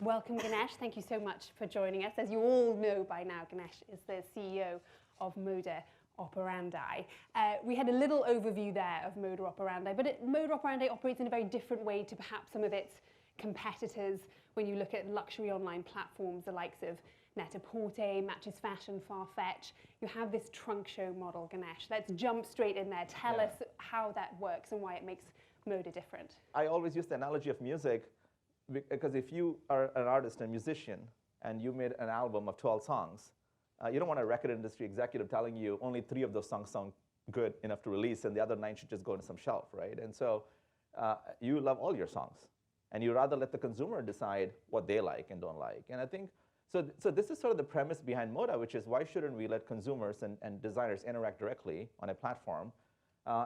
Welcome, Ganesh. Thank you so much for joining us. As you all know by now, Ganesh is the CEO of Moda Operandi. We had a little overview there of Moda Operandi, but Moda Operandi operates in a very different way to perhaps some of its competitors when you look at luxury online platforms, the likes of Net-a-Porter, Matches Fashion, Farfetch. You have this trunk show model, Ganesh. Let's jump straight in there. Tell us how that works and why it makes Moda different. I always use the analogy of music because if you are an artist and musician and you made an album of 12 songs, you don't want a record industry executive telling you only 3 of those songs sound good enough to release and the other 9 should just go into some shelf, right? And so you love all your songs. And you rather let the consumer decide what they like and don't like. And I think, so this is sort of the premise behind Moda, which is why shouldn't we let consumers and designers interact directly on a platform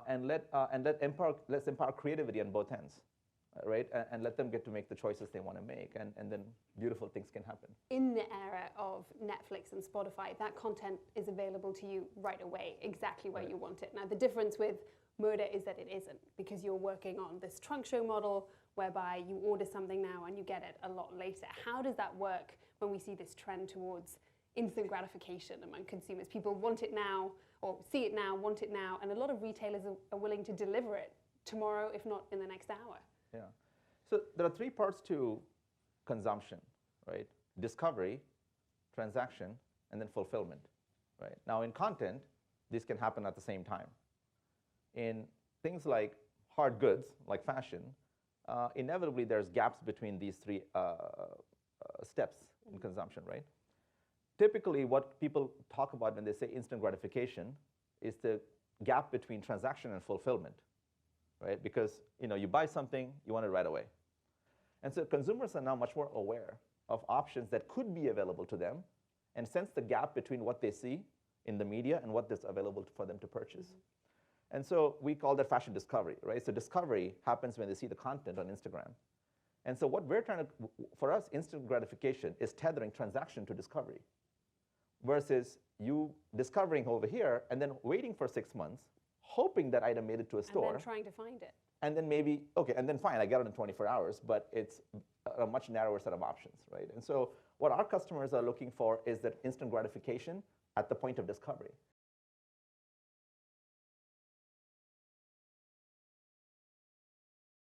and let's empower creativity on both ends, right? And let them get to make the choices they want to make, and then beautiful things can happen. In the era of Netflix and Spotify, that content is available to you right away, exactly where you want it. Now, the difference with Moda is that it isn't, because you're working on this trunk show model whereby you order something now and you get it a lot later. How does that work when we see this trend towards instant gratification among consumers? People want it now, or see it now, want it now, and a lot of retailers are willing to deliver it tomorrow, if not in the next hour. Yeah. So there are 3 parts to consumption, right? Discovery, transaction, and then fulfillment, right? Now in content, these can happen at the same time. In things like hard goods, like fashion, inevitably there's gaps between these 3 steps in consumption, right? Typically what people talk about when they say instant gratification is the gap between transaction and fulfillment, right? Because you buy something, you want it right away. And so consumers are now much more aware of options that could be available to them and sense the gap between what they see in the media and what is available for them to purchase. And so we call that fashion discovery, right? So discovery happens when they see the content on Instagram. And so what we're trying to, for us, instant gratification is tethering transaction to discovery versus you discovering over here and then waiting for 6 months, hoping that item made it to a store. And then trying to find it. And then maybe, okay, and then fine, I get it in 24 hours, but it's a much narrower set of options, right? And so what our customers are looking for is that instant gratification at the point of discovery.